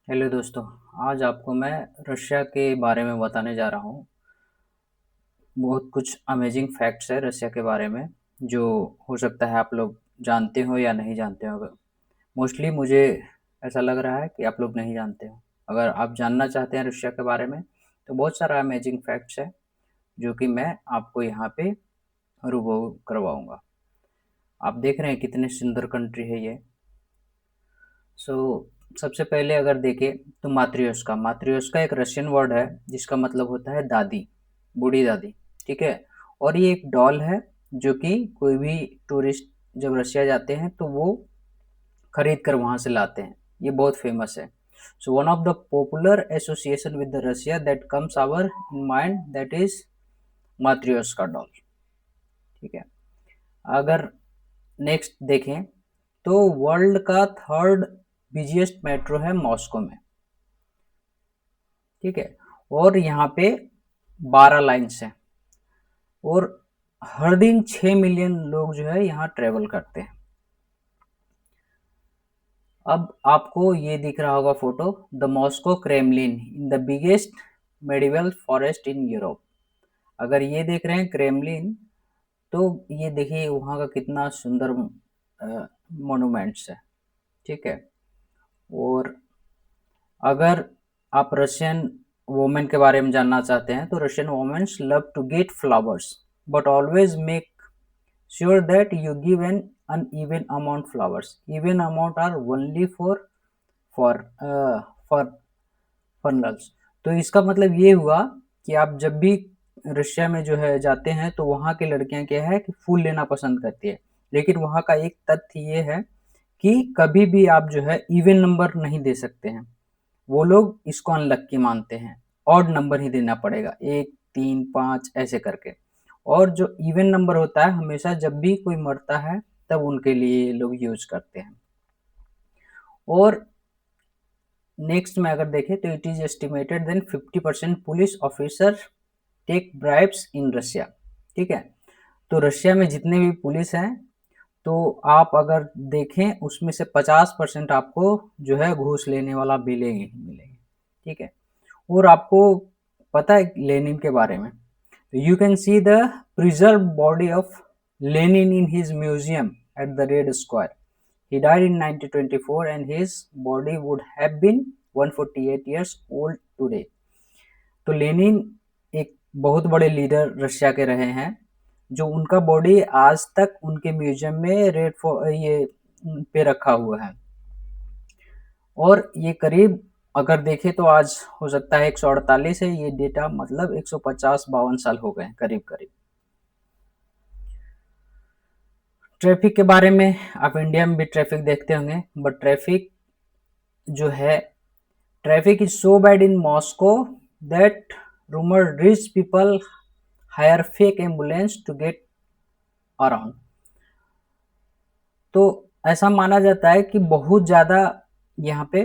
Hello दोस्तों। आज आपको मैं रशिया के बारे में बताने जा रहा हूँ। बहुत कुछ अमेजिंग फैक्ट्स है रशिया के बारे में, जो हो सकता है आप लोग जानते हो या नहीं जानते हो। मोस्टली मुझे ऐसा लग रहा है कि आप लोग नहीं जानते हो। अगर आप जानना चाहते हैं रशिया के बारे में तो बहुत सारा अमेजिंग फैक्ट्स है जो कि मैं आपको यहाँ पे रूबरू करवाऊँगा। आप देख रहे हैं कितने सुंदर कंट्री है ये। सो सबसे पहले अगर देखें तो मात्रियोस्का मात्रियोस्का एक रशियन वर्ड है जिसका मतलब होता है दादी, बूढ़ी दादी। ठीक है। और ये एक डॉल है जो कि कोई भी टूरिस्ट जब रशिया जाते हैं तो वो खरीद कर वहां से लाते हैं। ये बहुत फेमस है। So one of the popular association with the Russia that comes our in mind that is matryoshka doll. ठीक है। अगर नेक्स्ट देखें तो वर्ल्ड का थर्ड बिजिएस्ट मेट्रो है मॉस्को में। ठीक है। और यहाँ पे 12 लाइन्स हैं और हर दिन 6 मिलियन लोग जो है यहाँ ट्रेवल करते हैं। अब आपको ये दिख रहा होगा photo, the Moscow Kremlin in the biggest medieval forest in Europe. अगर ये देख रहे हैं क्रेमलिन, तो ये देखिए वहाँ का कितना सुंदर मोनूमेंट्स है। ठीक है। और अगर आप रशियन वुमेन के बारे में जानना चाहते हैं तो Russian women's love to get flowers but always make sure that you give an uneven amount flowers. Even amount are only for funnels. तो इसका मतलब ये हुआ कि आप जब भी रशिया में जो है जाते हैं तो वहाँ की लड़कियां क्या है कि फूल लेना पसंद करती है। लेकिन वहाँ का एक तथ्य ये है कि कभी भी आप जो है इवन नंबर नहीं दे सकते हैं। वो लोग इसको अनलक्की मानते हैं। ऑड नंबर ही देना पड़ेगा, 1, 3, 5 ऐसे करके। और जो इवन नंबर होता है हमेशा जब भी कोई मरता है तब उनके लिए ये लोग यूज करते हैं। और नेक्स्ट में अगर देखें तो it is estimated than 50% police officer take bribes in Russia. ठीक है। तो रशिया में जितने भी पुलिस हैं तो आप अगर देखें उसमें से 50% आपको जो है घूस लेने वाला मिलेंगे ही मिलेंगे। ठीक है। और आपको पता है लेनिन के बारे में, you can see the preserve body of Lenin in his museum at the Red Square. He died in 1924 and his body would have been 148 years old today. तो लेनिन एक बहुत बड़े लीडर रशिया के रहे हैं जो उनका बॉडी आज तक उनके म्यूजियम में ये पे रखा हुआ है। और ये करीब अगर देखें तो आज हो सकता है 148 है ये डेटा, मतलब 150-52 साल हो गए करीब करीब। ट्रैफिक के बारे में, आप इंडिया में भी ट्रैफिक देखते होंगे, बट ट्रैफिक जो है, traffic is so bad in Moscow that rumour rich people hire fake ambulance to get around. तो ऐसा माना जाता है कि बहुत ज़्यादा यहाँ पे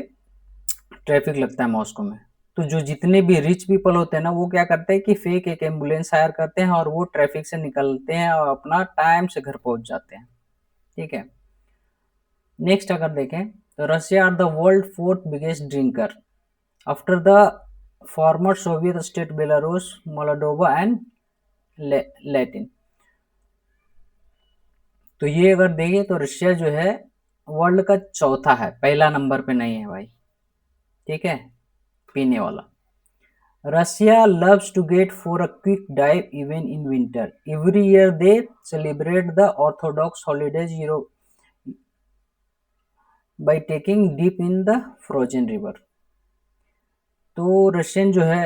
ट्रैफिक लगता है मॉस्को में। तो जो जितने भी रिच पीपल होते हैं ना वो क्या करते हैं कि फेक एक एम्बुलेंस हायर करते हैं और वो ट्रैफिक से निकलते हैं और अपना टाइम से घर पहुंच जाते हैं। ठीक है। नेक्स्ट अगर देखें तो Russia are the world fourth biggest drinker after the former Soviet state Belarus, Moldova and Latin. तो ये अगर देखें तो रशिया जो है वर्ल्ड का चौथा है, पहला नंबर पे नहीं है भाई। ठीक है। पीने वाला, Russia loves to get for a quick dive even in winter. Every year they celebrate the Orthodox holidays Europe by taking dip in the frozen river. तो रशियन जो है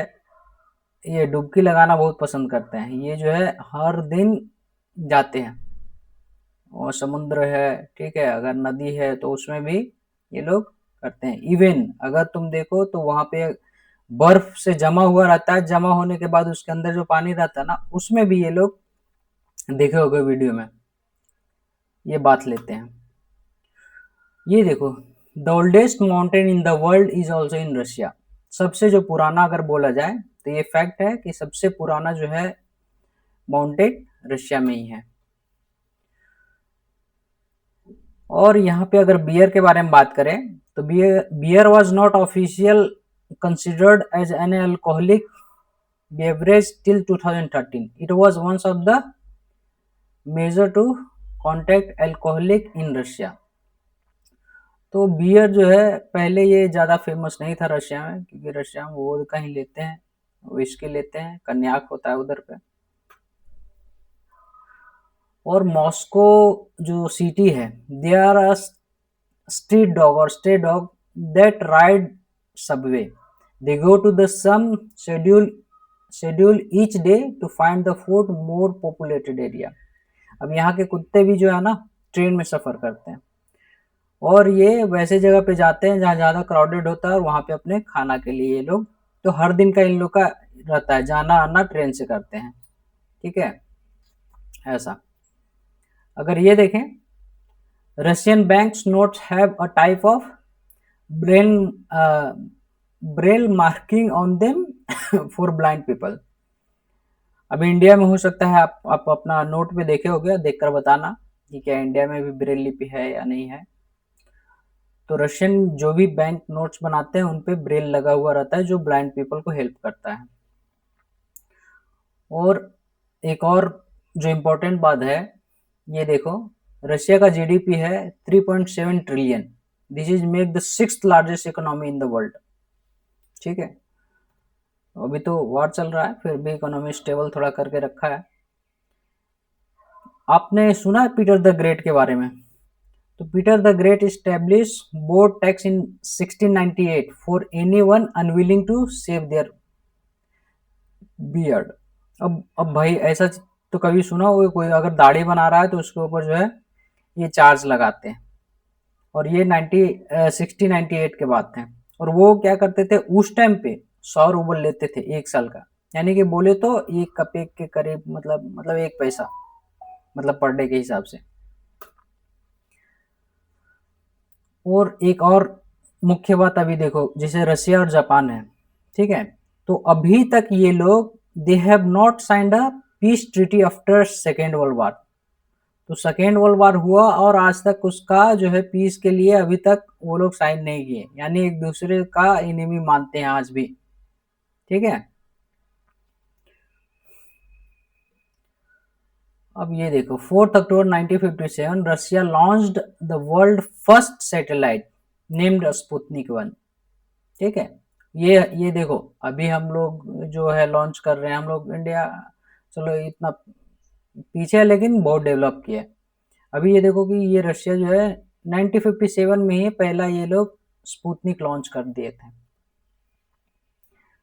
ये डुबकी लगाना बहुत पसंद करते हैं। ये जो है हर दिन जाते हैं और समुद्र है, ठीक है, अगर नदी है तो उसमें भी ये लोग करते हैं। इवन अगर तुम देखो तो वहां पे बर्फ से जमा हुआ रहता है, जमा होने के बाद उसके अंदर जो पानी रहता है ना उसमें भी ये लोग देखे होगे वीडियो में ये बात लेते हैं। ये देखो, the oldest mountain in the world is also in Russia. सबसे जो पुराना अगर बोला जाए तो ये फैक्ट है कि सबसे पुराना जो है माउंटेन रशिया में ही है। और यहाँ पे अगर बियर के बारे में बात करें तो beer was not official considered as an alcoholic beverage till 2013. It was one of the measure to contact alcoholic in Russia. तो बियर जो है पहले ये ज़्यादा फेमस नहीं था रशिया में, क्योंकि रशिया में वो कहीं लेते हैं, विस्की लेते हैं, कन्याक होता है उधर पे। और मॉस्को जो सिटी है, they are a street dog और stray dog that ride subway, they go to the same schedule each day to find the food more populated area. अब यहाँ के कुत्ते भी जो है ना ट्रेन में सफ़र करते हैं, और ये वैसे जगह पे जाते हैं जहाँ ज़्यादा क्राउडेड होता है, और वहाँ पे अपने खाना के लिए ये लोग, तो हर दिन का इन लोग का रहता है, जाना आना ट्रेन से करते हैं, ठीक है ऐसा। अगर ये देखें, Russian banks notes have a type of Braille marking on them for blind people. अभी इंडिया में हो सकता है आप अपना नोट पे देखे होगे, देखकर बताना कि क्या इंडिया में भी ब्रेल लिपि है या नहीं है। तो रशियन जो भी बैंक नोट्स बनाते हैं उन पे ब्रेल लगा हुआ रहता है, जो ब्लाइंड पीपल को हेल्प करता है। और एक और जो इम्पोर्टेंट बात है, ये देखो, रशिया का जीडीपी है 3.7 trillion. This is make the 6th largest economy in the world, ठीक है। अभी तो वॉर चल रहा है, फिर भी इकोनॉमी स्टेबल थोड़ा करके रखा है। आपने सुना है पीटर द ग्रेट के बारे में? तो Peter the Great establish beard tax in 1698 for anyone unwilling to shave their beard. अब भाई ऐसा तो कभी सुना होगा, कोई अगर दाढ़ी बना रहा है तो उसके ऊपर जो है ये चार्ज लगाते हैं, और ये 1698 के बाद थे। और वो क्या करते थे उस टाइम पे, 100 रूबल लेते थे 1 साल का, यानी कि बोले तो 1 कप के करीब, मतलब 1 पैसा, मतलब पर डे के हिसाब से। और एक और मुख्य बात अभी देखो, जैसे रशिया और जापान है, ठीक है, तो अभी तक ये लोग they have not signed a peace treaty after second world war. तो सेकेंड वर्ल्ड वार हुआ और आज तक उसका जो है पीस के लिए अभी तक वो लोग साइन नहीं किए, यानी एक दूसरे का एनिमी मानते हैं आज भी, ठीक है। अब ये देखो, 4 अक्टूबर 1957 Russia launched the world first satellite named Sputnik 1, ठीक है। ये देखो, अभी हम लोग जो है लॉन्च कर रहे हैं, हम लोग इंडिया चलो इतना पीछे है लेकिन बहुत डेवलप किया है। अभी ये देखो कि ये रशिया जो है 1957 में ही पहला ये लोग स्पुतनिक लॉन्च कर दिए थे।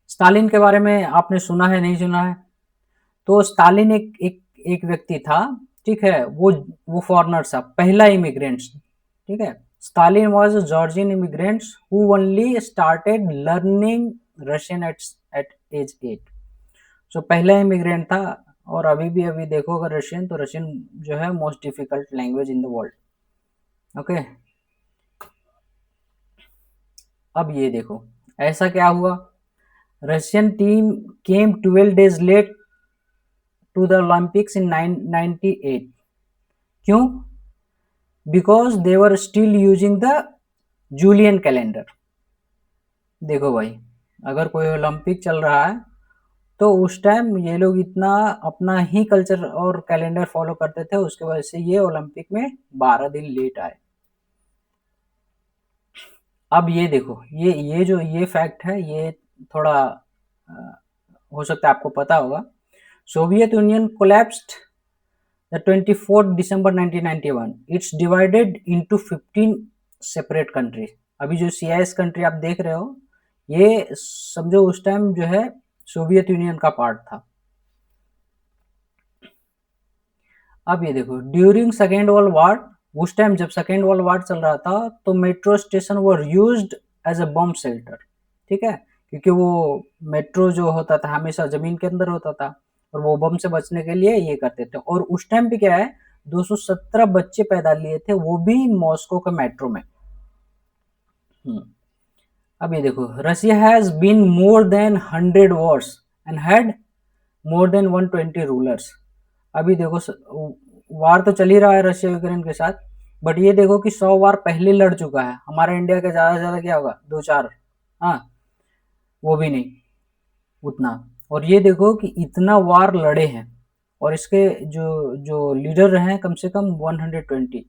स्टालिन के बारे में आपने सुना है, नहीं सुना है? तो स्टालिन एक व्यक्ति था, ठीक है, वो फॉरेनर था, पहला इमिग्रेंट्स, ठीक है। Stalin was a Georgian immigrants who only started learning Russian at age 8। So पहला इमिग्रेंट था, और अभी देखो अगर रशियन, तो रशियन जो है most difficult language in the world, okay. अब ये देखो ऐसा क्या हुआ, Russian team came 12 days late to the Olympics in 1998। क्यों? Because they were still using the Julian calendar. देखो भाई, अगर कोई ओलंपिक चल रहा है तो उस टाइम ये लोग इतना अपना ही कल्चर और कैलेंडर फॉलो करते थे, उसके वजह से ये ओलंपिक में 12 दिन लेट आए। अब ये देखो, ये जो ये फैक्ट है, ये थोड़ा हो सकता है आपको पता होगा। Soviet union collapsed the 24 December 1991। It's divided into 15 separate country. अभी जो CIS कंट्री आप देख रहे हो, ये समझो उस टाइम जो है सोवियत यूनियन का पार्ट था। अब ये देखो, ड्यूरिंग सेकेंड वर्ल्ड वार, उस टाइम जब सेकेंड वर्ल्ड वार चल रहा था, तो metro station were used as a bomb shelter, ठीक है, क्योंकि वो मेट्रो जो होता था हमेशा जमीन के अंदर होता था, और वो बम से बचने के लिए ये करते थे। और उस टाइम पे क्या है, 217 बच्चे पैदा लिए थे, वो भी मॉस्को के मेट्रो में। अब ये देखो, Russia has been more than 100 wars and had more than 120 rulers. अभी देखो वार तो चल ही रहा है रशिया यूक्रेन के साथ, बट ये देखो कि 100 बार पहले लड़ चुका है। हमारा इंडिया का ज़्यादा से ज़्यादा क्या होगा, 2-4, हाँ, वो भी नहीं उतना। और ये देखो कि इतना वार लड़े हैं, और इसके जो जो लीडर रहे हैं कम से कम 120।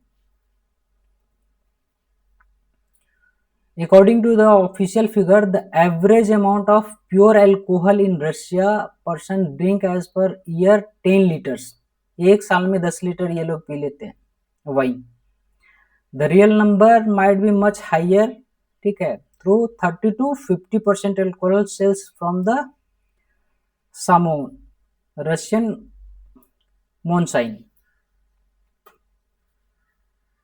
According to the official figure, the average amount of pure alcohol in Russia person drink as per year 10 liters। एक साल में 10 लीटर ये लोग पी लेते हैं wine. The real number might be much higher, ठीक है, through 30 to 50% alcohol sales from the samogon Russian moonshine.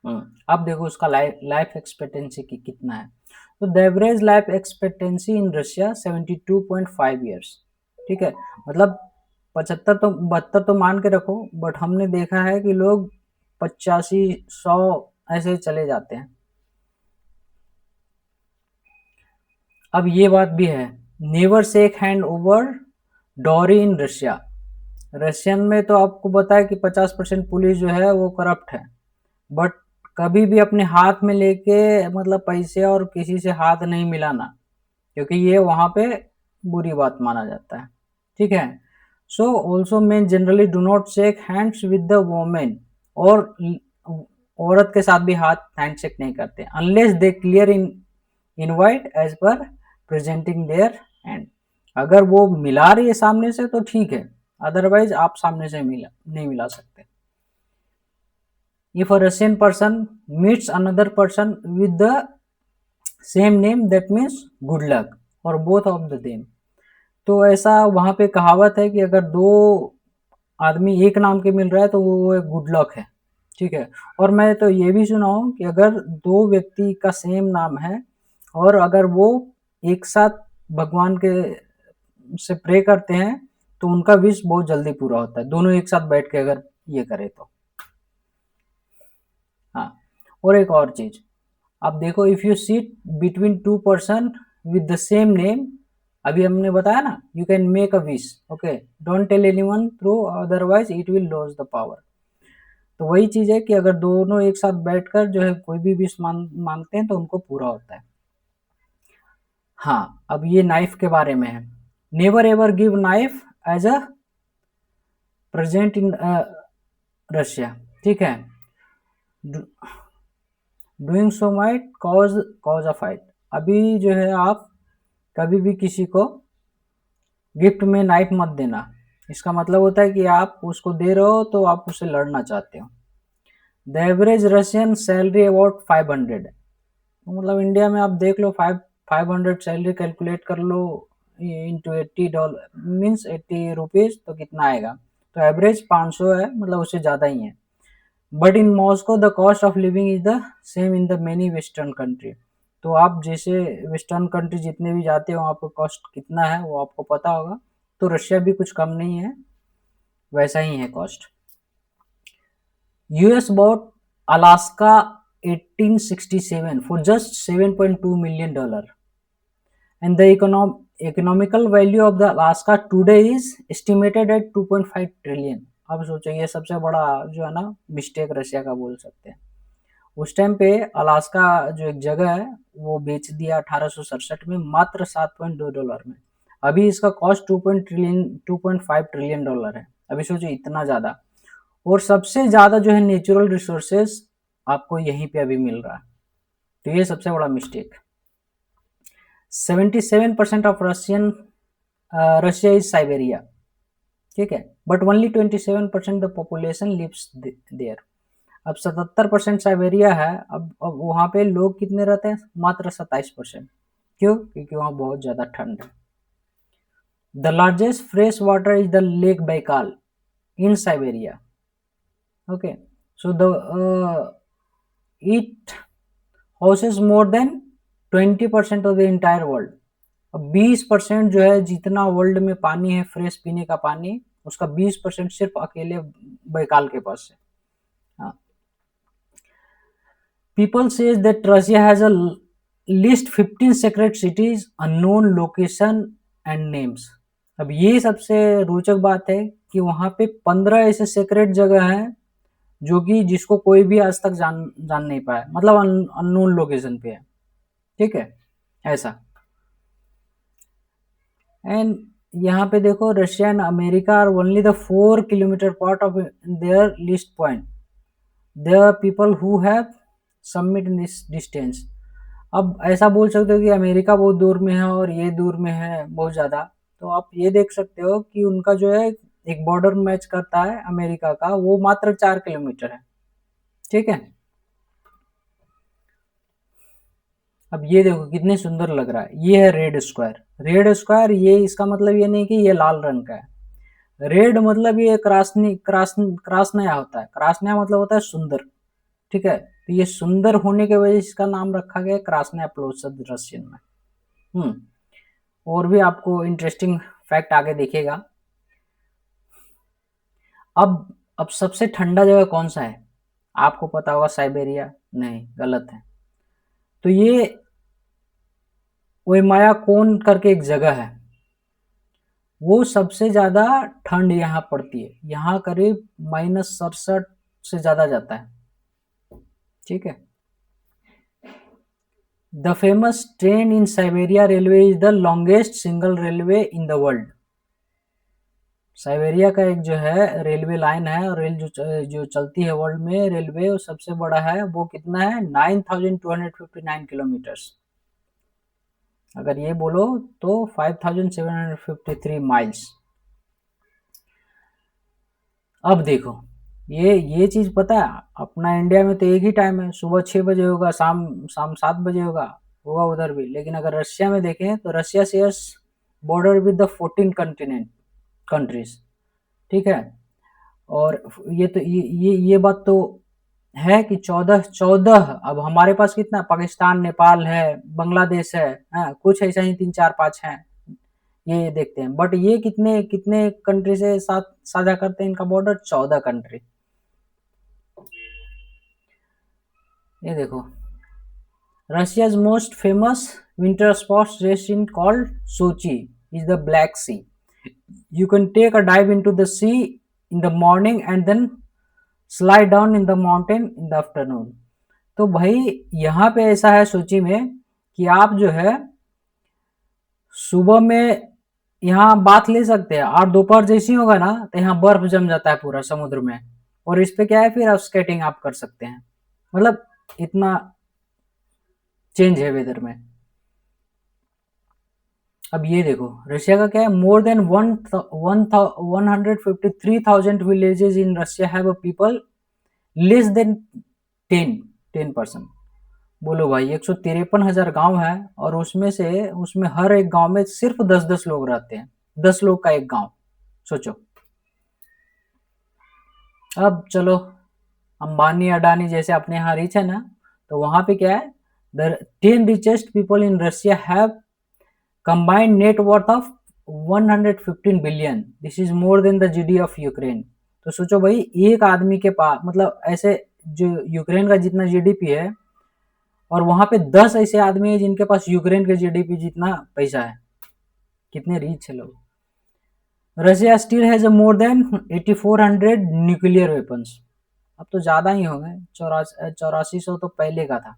अब देखो उसका लाइफ एक्सपेक्टेंसी की कितना है। तो the average life expectancy in Russia 72.5 years, ठीक है, मतलब 75 तो 72 तो मान के रखो, बट हमने देखा है कि लोग 85-100 ऐसे चले जाते हैं। अब ये बात भी है, never shake hand over doorway in Russia. Russian में तो आपको पता है कि 50% पुलिस जो है वो करप्ट है, बट कभी भी अपने हाथ में लेके मतलब पैसे और किसी से हाथ नहीं मिलाना, क्योंकि ये वहाँ पे बुरी बात माना जाता है, ठीक है। So also men generally do not shake hands with the women, और औरत के साथ भी हाथ हैंडशेक नहीं करते unless they clear in invite as per presenting their hand. अगर वो मिला रही है सामने से तो ठीक है, अदरवाइज आप सामने से नहीं मिला सकते। If a Russian person meets another person with the same name, that means good luck or both of the them। तो ऐसा वहाँ पे कहावत है कि अगर दो आदमी एक नाम के मिल रहा है तो वो एक गुड लक है, ठीक है। और मैं तो ये भी सुना हूँ कि अगर दो व्यक्ति का सेम नाम है और अगर वो एक साथ भगवान के से प्रे करते हैं तो उनका विश बहुत जल्दी पूरा होता है, दोनों एक साथ बैठ के अगर ये करे तो। हाँ, और एक और चीज आप देखो, if you sit between 2 person with the same name, अभी हमने बताया ना, you can make a wish, okay, don't tell anyone through otherwise it will lose the power. तो वही चीज है कि अगर दोनों एक साथ बैठकर जो है कोई भी विश मांगते हैं तो उनको पूरा होता है। हाँ, अब ये नाइफ के बारे में है। Never ever give knife as a present in Russia, ठीक है, doing so might cause a fight. अभी जो है आप कभी भी किसी को गिफ्ट में नाइफ मत देना, इसका मतलब होता है कि आप उसको दे रहे हो तो आप उससे लड़ना चाहते हो। The average Russian salary about 500, तो मतलब इंडिया में आप देख लो 500 सैलरी कैलकुलेट कर लो इंटू $80 मीन्स 80 रुपीज, तो कितना आएगा, तो एवरेज 500 है, मतलब उससे ज़्यादा ही है। But in Moscow the cost of living is the same in the many western country. तो आप जैसे वेस्टर्न कंट्री जितने भी जाते हो वहाँ पर कॉस्ट कितना है वो आपको पता होगा, तो रशिया भी कुछ कम नहीं है, वैसा ही है cost. US bought Alaska 1867 for just $7.2 million, and the economical value of the Alaska today is estimated at 2.5 trillion। अब सोचो, ये सबसे बड़ा जो है ना मिस्टेक रशिया का बोल सकते हैं। उस टाइम पे अलास्का जो एक जगह है वो बेच दिया 1867 में मात्र $7.2 में। अभी इसका कॉस्ट 2.5 ट्रिलियन डॉलर है। अभी सोचो इतना ज़्यादा, और सबसे ज़्यादा जो है नेचुरल रिसोर्सेज आपको यहीं पे अभी मिल रहा है, तो ये सबसे बड़ा mistake. 77% of Russia is Siberia, ठीक है, but only 27% the population lives there. अब 77% साइबेरिया है, अब वहाँ पे लोग कितने रहते हैं, मात्र 27%। क्यों? क्योंकि वहाँ बहुत ज़्यादा ठंड है। The largest fresh water is the lake Baikal in Siberia, okay, so the it houses more than 20% of the entire world. अब 20% जो है जितना वर्ल्ड में पानी है फ्रेश पीने का पानी, उसका 20% सिर्फ अकेले बैकाल के पास है। हाँ, people says that Russia has a list 15 secret cities, unknown location and names। अब ये सबसे रोचक बात है कि वहाँ पे 15 ऐसे सेक्रेट जगह हैं जो कि जिसको कोई भी आज तक जान नहीं पाया, मतलब अननोन लोकेशन पे है, ठीक है, ऐसा। एंड यहाँ पे देखो, Russia and America are only the 4 kilometre part of their list point, there people who have submit in this distance. अब ऐसा बोल सकते हो कि अमेरिका बहुत दूर में है और ये दूर में है बहुत ज़्यादा, तो आप ये देख सकते हो कि उनका जो है एक बॉर्डर मैच करता है अमेरिका का, वो मात्र 4 किलोमीटर है, ठीक है। अब ये देखो कितने सुंदर लग रहा है, ये है रेड स्क्वायर। रेड स्क्वायर, ये इसका मतलब ये नहीं कि ये लाल रंग का है। रेड मतलब ये क्रासनया होता है, क्रासनया मतलब होता है सुंदर, ठीक है। तो ये सुंदर होने की वजह से इसका नाम रखा गया क्रासनया प्लोसद रशियन में। और भी आपको इंटरेस्टिंग फैक्ट आगे दिखेगा। अब सबसे ठंडा जगह कौन सा है? आपको पता होगा साइबेरिया, नहीं, गलत है। तो ये ओयमायाकोन करके एक जगह है, वो सबसे ज्यादा ठंड यहाँ पड़ती है, यहाँ करीब -67 से ज्यादा जाता है, ठीक है। The famous train in Siberia railway is the longest single railway in the world. Siberia का एक जो है रेलवे लाइन है, और रेल जो चलती है वर्ल्ड में रेलवे, वो सबसे बड़ा है। वो कितना है? 9259 किलोमीटर्स। अगर ये बोलो तो 5753 माइल्स। अब देखो, ये चीज पता है, अपना इंडिया में तो एक ही टाइम है, सुबह 6 बजे होगा, शाम शाम 7 बजे होगा उधर भी। लेकिन अगर रशिया में देखें तो Russia shares border with the 14 countries, ठीक है। और ये तो ये बात तो है कि 14 अब हमारे पास कितना, पाकिस्तान, नेपाल है, बांग्लादेश है, हाँ, कुछ ऐसा ही 3 4 5 हैं, ये देखते हैं। बट ये कितने कितने कंट्री से साथ साझा करते हैं इनका बॉर्डर? 14 कंट्री। ये देखो, Russia's most famous winter sports race in called Sochi is the Black Sea. You can take a dive into the sea in the morning and then slide down in the mountain in the afternoon। तो भाई यहाँ पे ऐसा है सोची में कि आप जो है सुबह में यहाँ बाथ ले सकते हैं, और दोपहर जैसी होगा ना तो यहाँ बर्फ जम जाता है पूरा समुद्र में, और इस पे क्या है, फिर आप स्केटिंग आप कर सकते हैं। मतलब इतना चेंज है वेदर में। अब ये देखो, रशिया का क्या है, more than 153,000 villages in Russia have people less than 10%। बोलो भाई, 153,000 गांव है, और उसमें हर एक गांव में सिर्फ 10-10 लोग रहते हैं, 10 लोग का एक गांव, सोचो। अब चलो, अंबानी अडानी जैसे अपने यहाँ रिच है ना, तो वहां पे क्या है, the 10 richest people in Russia have combined net worth of 115 billion. This is more than the GD of Ukraine. तो सोचो भाई, एक आदमी के पास, मतलब ऐसे जो यूक्रेन का जितना जीडीपी है, और वहां पे 10 ऐसे आदमी है जिनके पास यूक्रेन के जीडीपी जितना पैसा है। कितने रीच है लोग। Russia still has more than 8400 nuclear weapons. अब तो ज्यादा ही हो गए, 8400 तो पहले का था,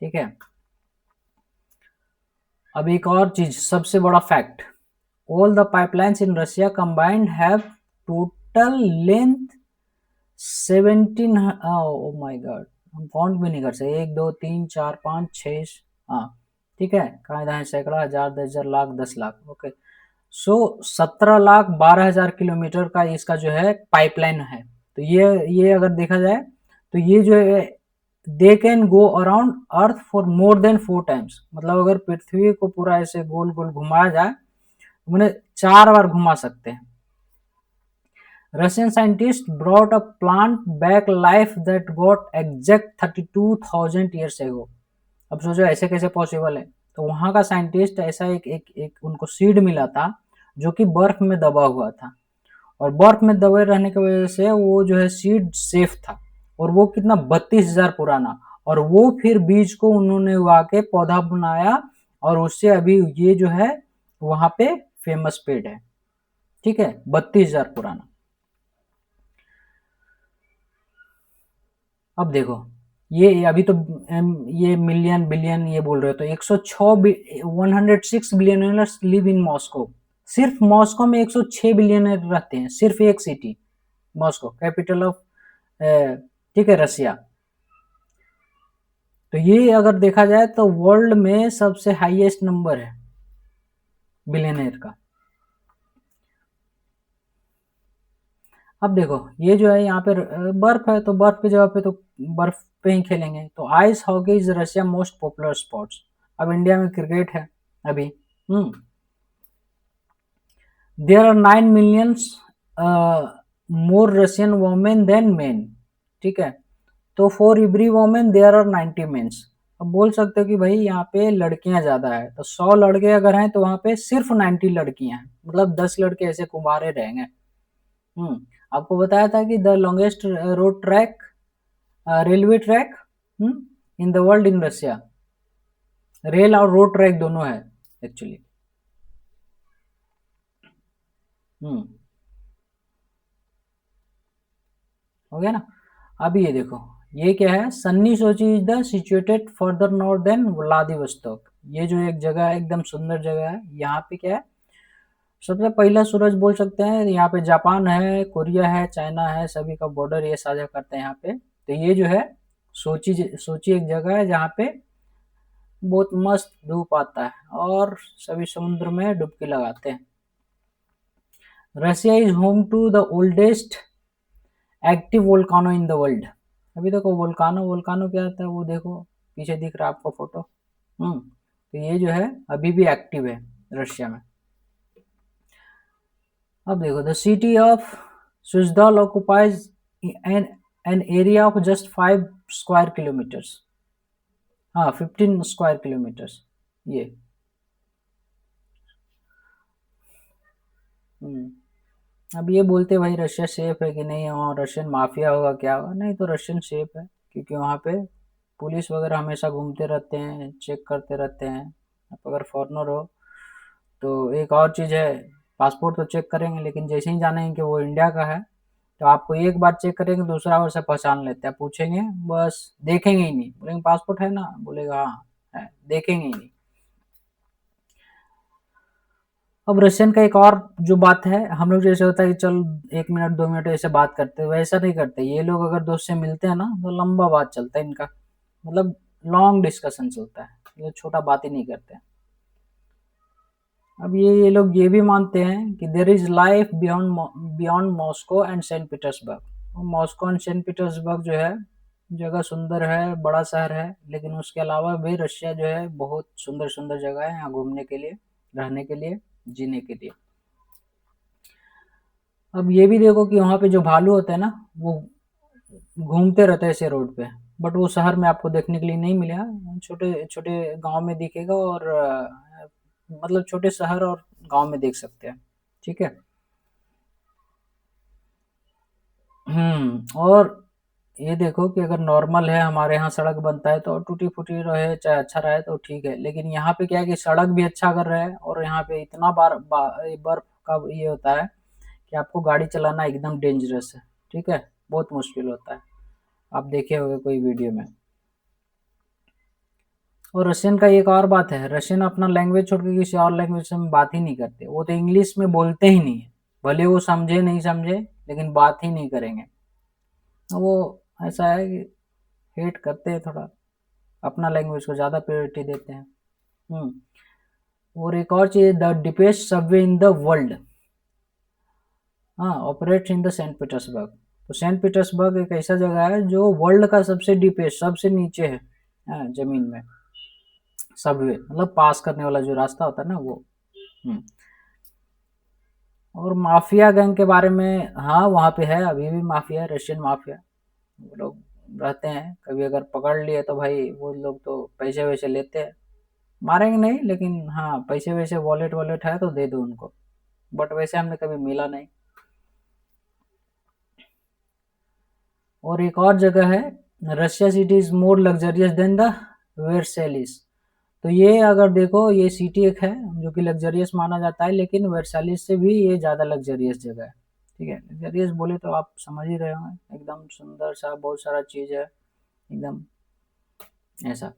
ठीक है। अब एक और चीज, सबसे बड़ा fact, all the pipelines in Russia combined have total length 17, oh my god, हम काउंट भी नहीं कर सकते, 1 2 3 4 5 6, हाँ, ठीक है, कायदा है, सैकड़ा, हजार, 10,000, लाख, 10 लाख, ओके। सो 17,12,000 किलोमीटर का इसका जो है पाइपलाइन है। तो ये अगर देखा जाए तो ये जो है, they can go around earth for more than 4 times. मतलब अगर पृथ्वी को पूरा ऐसे गोल गोल घुमाया जाए, उन्हें 4 बार घुमा सकते हैं। Russian scientist brought a plant back life that got exact 32,000 years ago. अब सोचो ऐसे कैसे पॉसिबल है। तो वहां का साइंटिस्ट ऐसा एक उनको सीड मिला था जो कि बर्फ में दबा हुआ था, और बर्फ में दबे रहने की वजह से वो जो है सीड सेफ था, और वो कितना 32,000 पुराना, और वो फिर बीज को उन्होंने उगा के पौधा बनाया, और उससे अभी ये जो है वहां पे फेमस पेड़ है, ठीक है, 32,000 पुराना। अब देखो, ये अभी तो ये मिलियन बिलियन ये बोल रहे हो, तो 106 106 बिलियनर्स लिव इन मॉस्को। सिर्फ मॉस्को में 106 बिलियनर रहते हैं, सिर्फ एक सिटी मॉस्को, कैपिटल ऑफ, ठीक है, रसिया। तो ये अगर देखा जाए तो वर्ल्ड में सबसे हाईएस्ट नंबर है बिलियनर का। अब देखो, ये जो है यहाँ पे बर्फ है, तो बर्फ की जगह पे तो बर्फ पे ही खेलेंगे। तो ice hockey is Russia most popular sports. अब इंडिया में क्रिकेट है अभी। Hmm there are 9 millions more Russian women than men, ठीक है। तो for every women there are 90 mens. अब बोल सकते हो कि भाई यहाँ पे लड़कियां ज्यादा है, तो 100 लड़के अगर हैं तो वहां पे सिर्फ 90 लड़कियां हैं, मतलब 10 लड़के ऐसे कुंवारे रहेंगे। हम्म आपको बताया था कि the longest road track, railway track in the world in Russia. Rail और रोड ट्रैक दोनों है एक्चुअली। हम्म हो गया ना। अब ये देखो, ये क्या है, sunny Sochi is the situated further north than Vladivostok. ये जो एक जगह है, एकदम सुंदर जगह है। यहाँ पे क्या है, सबसे पहला सूरज बोल सकते हैं। यहाँ पे जापान है, कोरिया है, चाइना है, सभी का बॉर्डर ये साझा करते हैं यहाँ पे। तो ये जो है सोची, सोची एक जगह है जहाँ पे बहुत मस्त धूप आता है और सभी समुद्र में डुबकी लगाते हैं। Russia is home to the oldest active volcano in the world. अभी देखो, वोल्कानो वोल्कानो क्या होता है, वो देखो पीछे दिख रहा है आपको फोटो। तो ये जो है अभी भी एक्टिव है रशिया में। अब देखो, the city of Suzdal occupies an an area of just 5 square kilometres. हाँ, 15 स्क्वायर किलोमीटर्स ये। अब ये बोलते भाई रशिया सेफ है कि नहीं, वहाँ रशियन माफिया होगा क्या होगा, नहीं तो रशियन सेफ है, क्योंकि वहाँ पे पुलिस वगैरह हमेशा घूमते रहते हैं, चेक करते रहते हैं। आप अगर फॉरेनर हो तो एक और चीज़ है, पासपोर्ट तो चेक करेंगे, लेकिन जैसे ही जानेंगे कि वो इंडिया का है, तो आपको एक बार चेक करेंगे, दूसरा बार से पहचान लेते हैं। पूछेंगे बस, देखेंगे ही नहीं, बोलेंगे पासपोर्ट है ना, बोलेगा हाँ है, देखेंगे ही नहीं। अब रशियन का एक और जो बात है, हम लोग जैसे होता है कि चल 1 मिनट 2 मिनट ऐसे बात करते हैं, वैसा नहीं करते ये लोग। अगर दोस्त से मिलते हैं ना तो लंबा बात चलता है इनका, मतलब लॉन्ग डिस्कशन चलता है, ये छोटा बात ही नहीं करते हैं। अब ये लोग ये भी मानते हैं कि there is life beyond beyond Moscow and Saint Petersburg. Moscow and Saint Petersburg जो है जगह सुंदर है, बड़ा शहर है, लेकिन उसके अलावा भी रशिया जो है बहुत सुंदर सुंदर जगह है यहाँ घूमने के लिए, रहने के लिए, जीने के लिए। अब ये भी देखो कि वहाँ पे जो भालू होते हैं ना, वो घूमते रहते हैं ऐसे रोड पे, बट वो शहर में आपको देखने के लिए नहीं मिलेगा। छोटे छोटे गांव में दिखेगा, और मतलब छोटे शहर और गांव में देख सकते हैं, ठीक है। और ये देखो कि अगर नॉर्मल है, हमारे यहाँ सड़क बनता है तो टूटी फूटी रहे चाहे अच्छा रहे तो ठीक है, लेकिन यहाँ पे क्या है कि सड़क भी अच्छा कर रहे हैं, और यहाँ पे इतना बर्फ का ये होता है कि आपको गाड़ी चलाना एकदम डेंजरस है, ठीक है, बहुत मुश्किल होता है। आप देखे होंगे कोई वीडियो में। और रशियन का एक और बात है, रशियन अपना लैंग्वेज छोड़ के किसी और लैंग्वेज से बात ही नहीं करते, वो तो इंग्लिश में बोलते ही नहीं है। भले वो समझे नहीं समझे, लेकिन बात ही नहीं करेंगे। वो ऐसा है कि हेट करते हैं थोड़ा, अपना लैंग्वेज को ज़्यादा प्रायोरिटी देते हैं। हम्म और एक और चीज़, the deepest subway in the world, हाँ, operate in the Saint Petersburg. तो सेंट पीटर्सबर्ग एक ऐसा जगह है जो वर्ल्ड का सबसे डीपेस्ट, सबसे नीचे है, हाँ, जमीन में। सबवे मतलब पास करने वाला जो रास्ता होता है ना, वो। हम्म और माफिया गैंग के बारे में, हाँ वहाँ पे है, अभी भी माफिया, रशियन माफिया, वो लोग रहते हैं। कभी अगर पकड़ लिए तो भाई वो लोग तो पैसे वैसे लेते हैं, मारेंगे नहीं, लेकिन हाँ पैसे वैसे, वॉलेट वॉलेट है तो दे दो उनको, बट वैसे हमने कभी मिला नहीं। और एक और जगह है, Russia city is more luxurious than the Versailles. तो ये अगर देखो, ये सिटी एक है जो कि लग्जरियस माना जाता है, लेकिन वर्सालिस से भी ये ज़्यादा लग्जरियस जगह है, ठीक है। लग्जरियस बोले तो आप समझ ही रहे होंगे, एकदम सुंदर सा, बहुत सारा चीज़ है। एकदम ऐसा।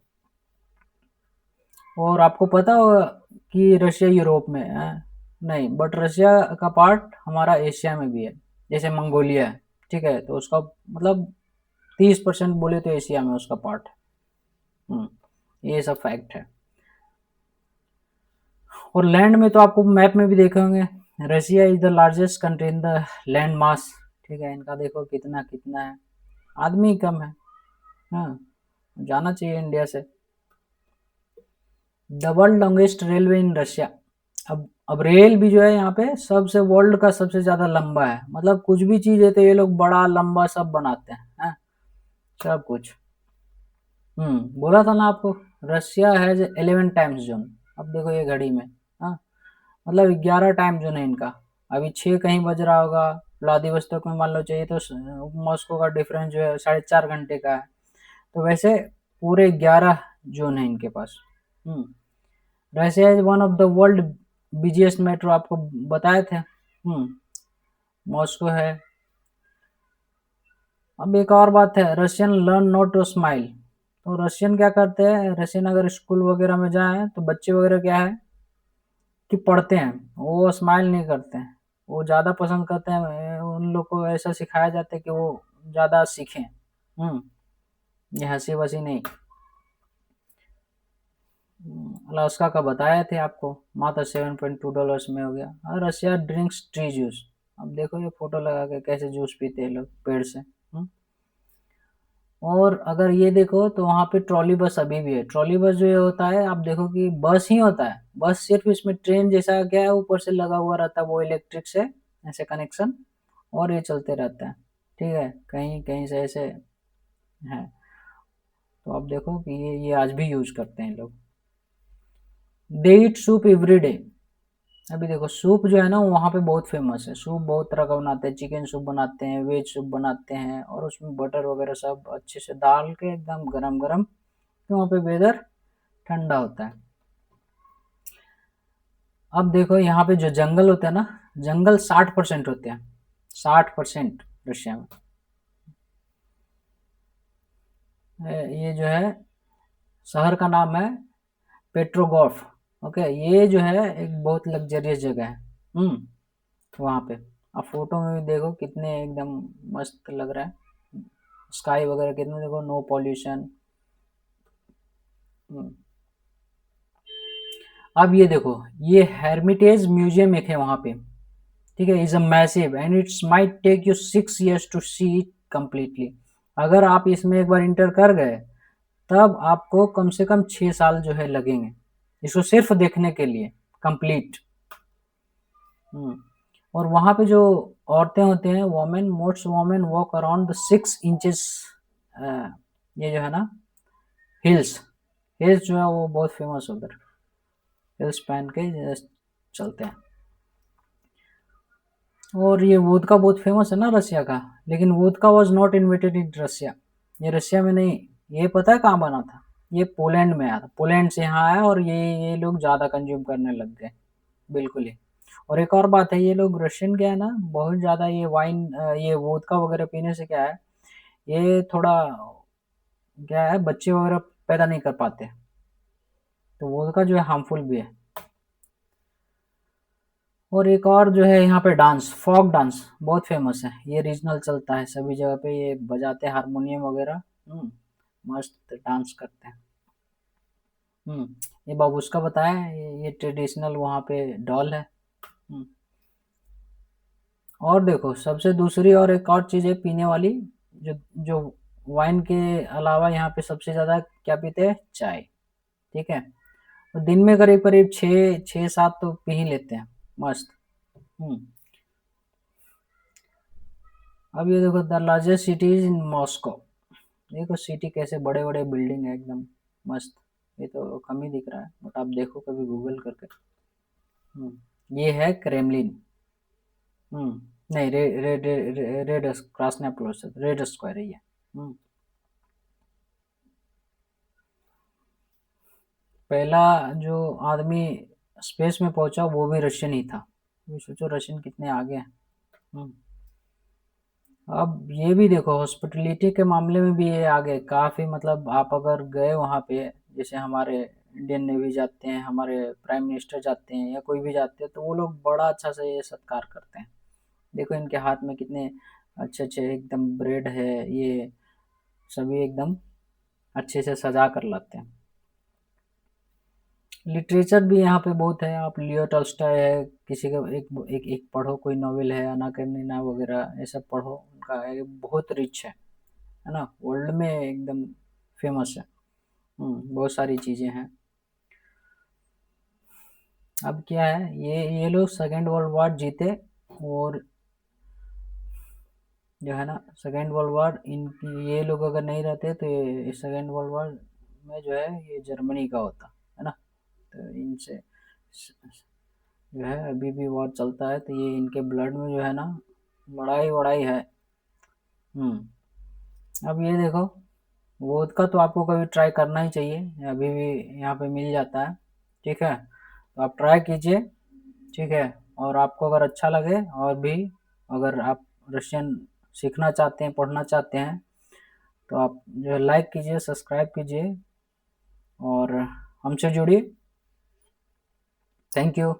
और आपको पता होगा कि रशिया यूरोप में है? नहीं, बट रशिया का पार्ट हमारा एशिया में भी है, जैसे मंगोलिया है, ठीक है, तो उसका मतलब 30% बोले तो एशिया में उसका पार्ट है। ये सब फैक्ट है। और लैंड में तो आपको मैप में भी देखे होंगे, Russia is the largest country in the land mass, ठीक है, इनका देखो कितना कितना है, आदमी कम है। हाँ, जाना चाहिए इंडिया से। The world longest railway in Russia. अब रेल भी जो है यहाँ पे सबसे वर्ल्ड का सबसे ज्यादा लंबा है, मतलब कुछ भी चीज है तो ये लोग बड़ा लंबा सब बनाते हैं, सब कुछ। बोला था ना आपको, रशिया हैज 11 टाइम्स जोन। अब देखो ये घड़ी में, हाँ, मतलब 11 टाइम जोन है इनका। अभी 6 कहीं बज रहा होगा व्लादिवोस्तोक में, मान लो चाहिए तो मॉस्को का डिफरेंस जो है 4.5 घंटे का है। तो वैसे पूरे 11 जोन है इनके पास। Hmm Russia is one of the world busiest metro, आपको बताए थे। मॉस्को है। अब एक और बात है, Russian learn not to smile. तो रशियन क्या करते हैं, रशियन अगर स्कूल वगैरह में जाए तो बच्चे वगैरह क्या है कि पढ़ते हैं, वो स्माइल नहीं करते हैं, वो ज़्यादा पसंद करते हैं, उन लोग को ऐसा सिखाया जाता है कि वो ज़्यादा सीखें। हम्म ये हंसी वसी नहीं। अलास्का का बताए थे आपको, मात्र $7.2 में हो गया। और रशिया ड्रिंक्स ट्री जूस। अब देखो ये फोटो लगा के कैसे जूस पीते हैं लोग पेड़ से। और अगर ये देखो तो वहाँ पे ट्रॉली बस अभी भी है। ट्रॉली बस जो ये होता है, आप देखो कि बस ही होता है, बस सिर्फ इसमें ट्रेन जैसा क्या है ऊपर से लगा हुआ रहता है, वो इलेक्ट्रिक से ऐसे कनेक्शन, और ये चलते रहता है, ठीक है, कहीं कहीं से ऐसे है। तो आप देखो कि ये आज भी यूज करते हैं लोग। दे ईट सूप एवरी डे। अभी देखो सूप जो है ना वहाँ पे बहुत फेमस है, सूप बहुत तरह का बनाते हैं, चिकन सूप बनाते हैं, वेज सूप बनाते हैं, और उसमें बटर वगैरह सब अच्छे से डाल के एकदम गरम गरम, तो वहाँ पे वेदर ठंडा होता है। अब देखो यहाँ पे जो जंगल होते हैं ना, जंगल 60% होते हैं, 60% रशिया में। ये जो है शहर का नाम है पेट्रोगॉफ। ओके, ये जो है एक बहुत लग्जरियस जगह है। वहाँ पे आप फोटो में भी देखो कितने एकदम मस्त लग रहा है, स्काई वगैरह कितने, देखो नो पॉल्यूशन। अब ये देखो, ये हेर्मिटेज म्यूजियम एक है वहाँ पे, ठीक है, is a massive and it's might take you 6 years to see it completely. अगर आप इसमें एक बार इंटर कर गए तब आपको कम से कम 6 साल जो है लगेंगे इसको सिर्फ देखने के लिए कंप्लीट। और वहाँ पे जो औरतें होते हैं, women, most women walk around the 6 inches, ये जो है ना हिल्स, हिल्स जो है वो बहुत फेमस है उधर, हिल्स पहन के चलते हैं। और ये वोदका बहुत फेमस है ना रशिया का, लेकिन vodka was not invented in Russia. ये रशिया में नहीं, ये पता है कहाँ बना था, ये पोलैंड में आया था, पोलैंड से यहाँ आया, और ये लोग ज़्यादा कंज्यूम करने लग गए, बिल्कुल ही। और एक और बात है, ये लोग रशियन क्या है ना बहुत ज़्यादा ये वाइन, ये वोदका वगैरह पीने से क्या है, ये थोड़ा क्या है, बच्चे वगैरह पैदा नहीं कर पाते, तो वोदका जो है हार्मफुल भी है। और एक और जो है यहाँ पे डांस, फोक डांस बहुत फेमस है, ये रीजनल चलता है सभी जगह पे, ये बजाते हैं हारमोनियम वगैरह। मस्त डांस करते हैं। हम्म ये बाबूस्का बताया, ये ट्रेडिशनल वहाँ पे डॉल है। हम्म, और देखो सबसे दूसरी और एक और चीज़ है पीने वाली, जो जो वाइन के अलावा यहाँ पे सबसे ज़्यादा क्या पीते हैं, चाय, ठीक है, तो दिन में करीब करीब 6 7 तो पी ही लेते हैं, मस्त। हम्म अब ये देखो, the largest city is in Moscow. देखो सिटी कैसे बड़े बड़े बिल्डिंग है एकदम मस्त। ये तो कम ही दिख रहा है, बट आप देखो कभी गूगल करके। ये है क्रेमलिन। नहीं, रेड क्रासना प्लोस, रेड स्क्वायर है ये। हम्म, पहला जो आदमी स्पेस में पहुंचा वो भी रशियन ही था। ये सोचो रशियन कितने आगे हैं। हम्म, अब ये भी देखो, हॉस्पिटलिटी के मामले में भी ये आगे काफ़ी, मतलब आप अगर गए वहाँ पे, जैसे हमारे इंडियन नेवी जाते हैं, हमारे प्राइम मिनिस्टर जाते हैं या कोई भी जाते हैं, तो वो लोग बड़ा अच्छा से ये सत्कार करते हैं। देखो इनके हाथ में कितने अच्छे अच्छे एकदम ब्रेड है, ये सभी एकदम अच्छे से सजा कर लाते हैं। लिटरेचर भी यहाँ पे बहुत है, आप लियो टॉल्स्टॉय है, किसी का एक पढ़ो, कोई नॉवेल है अन्ना कारेनिना वगैरह, ये सब पढ़ो, उनका ये बहुत रिच है ना, वर्ल्ड में एकदम फेमस है। बहुत सारी चीज़ें हैं। अब क्या है, ये लोग सेकेंड वर्ल्ड वॉर जीते, और जो है ना सेकेंड वर्ल्ड वॉर, इनकी ये लोग अगर नहीं रहते तो ये सेकेंड वर्ल्ड वॉर में जो है ये जर्मनी का होता है ना। तो इनसे जो है अभी भी वॉर चलता है, तो ये इनके ब्लड में जो है ना लड़ाई वड़ाई है। हम्म अब ये देखो, वोदका तो आपको कभी ट्राई करना ही चाहिए, अभी भी यहाँ पे मिल जाता है। ठीक है, तो आप ट्राई कीजिए। ठीक है, और आपको अगर अच्छा लगे, और भी अगर आप रशियन सीखना चाहते हैं, पढ़ना चाहते हैं, तो आप जो है लाइक कीजिए, सब्सक्राइब कीजिए, और हमसे जुड़िए। Thank you.